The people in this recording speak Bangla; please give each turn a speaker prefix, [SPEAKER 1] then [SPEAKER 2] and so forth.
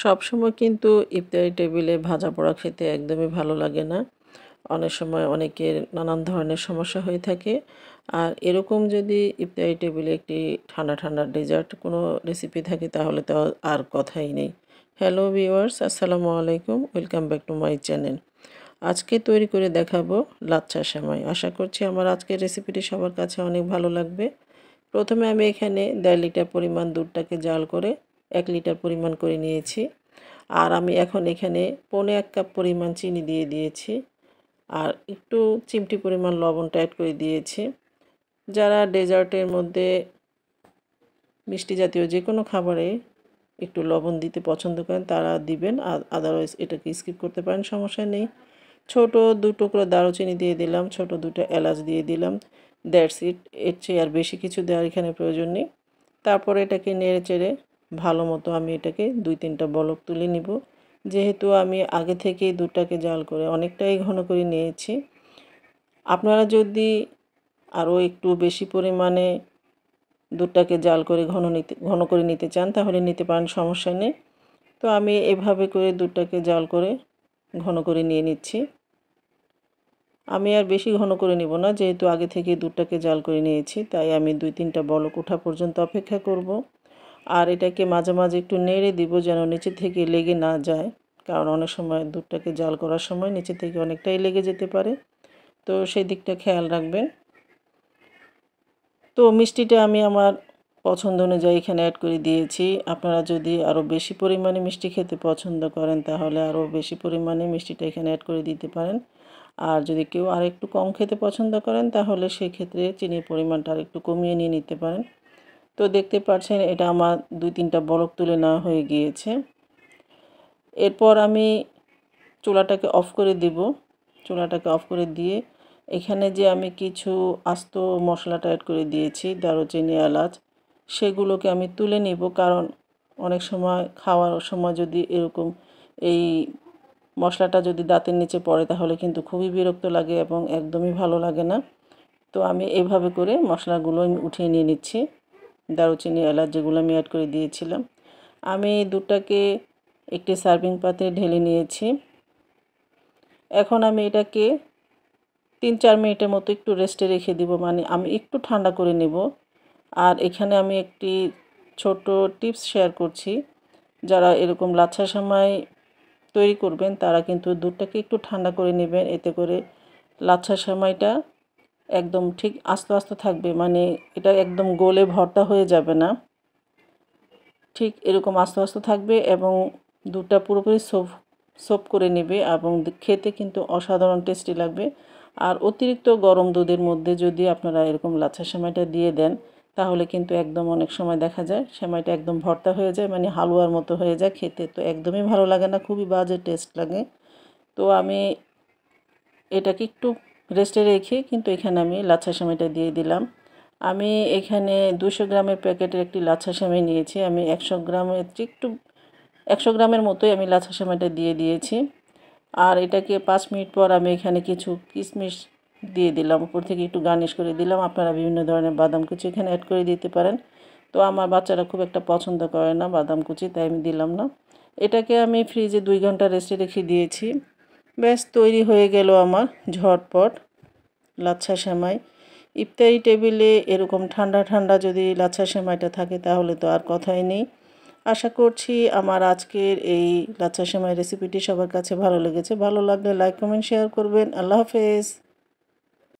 [SPEAKER 1] সবসময় কিন্তু ইফতারি টেবিলে ভাজা পোড়া খেতে একদমই ভালো লাগে না। অনেক সময় অনেকের নানান ধরনের সমস্যা হয়ে থাকে। আর এরকম যদি ইফতারি টেবিলে একটি ঠান্ডা ঠান্ডা ডেজার্ট কোনো রেসিপি থাকে তাহলে তো আর কথাই নেই। হ্যালো ভিউয়ার্স, আসসালামু আলাইকুম, welcome back to my channel. আজকে তৈরি করে দেখাবো লাচ্ছা সেমাই। আশা করছি আমার আজকের রেসিপিটি সবার কাছে অনেক ভালো লাগবে। প্রথমে আমি এখানে 1.5 লিটার পরিমাণ দুধটাকে জাল করে 1 লিটার পরিমাণ করে নিয়েছি। আর আমি এখন এখানে 1.25 কাপ পরিমাণ চিনি দিয়ে দিয়েছি। আর একটু চিমটি পরিমাণ লবণটা অ্যাড করে দিয়েছি। যারা ডেজার্টের মধ্যে মিষ্টি জাতীয় যে কোনো খাবারে একটু লবণ দিতে পছন্দ করেন তারা দিবেন, আর আদারওয়াইজ এটাকে স্কিপ করতে পারেন, সমস্যা নেই। ছোট 2 টুকরো দারুচিনি দিয়ে দিলাম, ছোট 2টা এলাচ দিয়ে দিলাম। দ্যাটস ইট, এর চেয়ে আর বেশি কিছু দেওয়ার এখানে প্রয়োজন নেই। তারপরে এটাকে নেড়ে চেড়ে ভালো মতো আমি এটাকে 2-3টা বলক তুলে নিব। যেহেতু আমি আগে থেকেই দুধটাকে জাল করে অনেকটাই ঘন করে নিয়েছি, আপনারা যদি আরও একটু বেশি পরিমাণে দুধটাকে জাল করে ঘন করে নিতে চান তাহলে নিতে পারেন, সমস্যা নেই। তো আমি এভাবে করে দুধটাকে জাল করে ঘন করে নিয়ে নিচ্ছি। আমি আর বেশি ঘন করে নিব না, যেহেতু আগে থেকে দুধটাকে জাল করে নিয়েছি, তাই আমি 2-3টা বলক ওঠা পর্যন্ত অপেক্ষা করব। আর এটাকে মাঝে মাঝে একটু নেড়ে দিব যেন নিচে থেকে লেগে না যায়, কারণ অনেক সময় দুধটাকে জাল করার সময় নিচে থেকে অনেকটাই লেগে যেতে পারে, তো সেই দিকটা খেয়াল রাখবেন। তো মিষ্টিটা আমি আমার পছন্দ অনুযায়ী এখানে অ্যাড করে দিয়েছি। আপনারা যদি আরও বেশি পরিমাণে মিষ্টি খেতে পছন্দ করেন তাহলে আরও বেশি পরিমাণে মিষ্টিটা এখানে অ্যাড করে দিতে পারেন। আর যদি কেউ আর একটু কম খেতে পছন্দ করেন তাহলে সেক্ষেত্রে চিনির পরিমাণটা আর একটু কমিয়ে নিয়ে নিতে পারেন। তো দেখতে পাচ্ছেন এটা আমার 2-3টা বলক তুলে নেওয়া হয়ে গিয়েছে। এরপর আমি চুলাটাকে অফ করে দিব। চুলাটাকে অফ করে দিয়ে এখানে যে আমি কিছু আস্ত মশলাটা অ্যাড করে দিয়েছি, দারুচিনি, এলাচ, সেগুলোকে আমি তুলে নিব, কারণ অনেক সময় খাওয়ার সময় যদি এরকম এই মশলাটা যদি দাঁতের নিচে পড়ে তাহলে কিন্তু খুবই বিরক্ত লাগে এবং একদমই ভালো লাগে না। তো আমি এভাবে করে মশলাগুলো আমি উঠিয়ে নিয়ে নিচ্ছি, দারুচিনি, এলাচ যেগুলো আমি অ্যাড করে দিয়েছিলাম। আমি দুধটাকে একটি সার্ভিং পাত্রে ঢেলে নিয়েছি। এখন আমি এটাকে 3-4 মিনিটের মতো একটু রেস্টে রেখে দিব, মানে আমি একটু ঠান্ডা করে নেব। আর এখানে আমি একটি ছোট টিপস শেয়ার করছি। যারা এরকম লাচ্ছা সেমাই তৈরি করবেন তারা কিন্তু দুধটাকে একটু ঠান্ডা করে নেবেন, এতে করে লাচ্ছা সেমাইটা একদম ঠিক আস্তে আস্তে থাকবে, মানে এটা একদম গলে ভর্তা হয়ে যাবে না, ঠিক এরকম আস্তে আস্তে থাকবে এবং দুধটা পুরোপুরি সোপ করে নেবে এবং খেতে কিন্তু অসাধারণ টেস্টি লাগবে। আর অতিরিক্ত গরম দুধের মধ্যে যদি আপনারা এরকম লাচ্ছা সেমাইটা দিয়ে দেন তাহলে কিন্তু একদম অনেক সময় দেখা যায় সেমাইটা একদম ভর্তা হয়ে যায়, মানে হালুয়ার মতো হয়ে যায়, খেতে তো একদমই ভালো লাগে না, খুবই বাজে টেস্ট লাগে। তো আমি এটাকে একটু রেস্টে রেখে কিন্তু এখানে আমি লাচ্ছা সেমাইটা দিয়ে দিলাম। আমি এখানে 200 গ্রামের প্যাকেটের একটি লাচ্ছা সেমাই নিয়েছি। আমি 100 গ্রামের একটু 100 গ্রামের মতোই আমি লাচ্ছা সেমাইটা দিয়ে দিয়েছি। আর এটাকে 5 মিনিট পর আমি এখানে কিছু কিশমিশ দিয়ে দিলাম, উপর থেকে একটু গার্নিশ করে দিলাম। আপনারা বিভিন্ন ধরনের বাদাম কুচি এখানে অ্যাড করে দিতে পারেন। তো আমার বাচ্চারা খুব একটা পছন্দ করে না বাদাম কুচি, তাই আমি দিলাম না। এটাকে আমি ফ্রিজে 2 ঘন্টা রেস্টে রেখে দিয়েছি। ব্যাস তৈরি হয়ে গেল আমার ঝটপট লাচ্ছা সেমাই। ইফতারি টেবিলে এরকম ঠান্ডা ঠান্ডা যদি লাচ্ছা সেমাইটা থাকে তাহলে তো আর কথাই নেই। আশা করছি আমার আজকের এই লাচ্ছা সেমাই রেসিপিটি সবার কাছে ভালো লেগেছে। ভালো লাগলে লাইক, কমেন্ট, শেয়ার করবেন। আল্লাহ হাফেজ।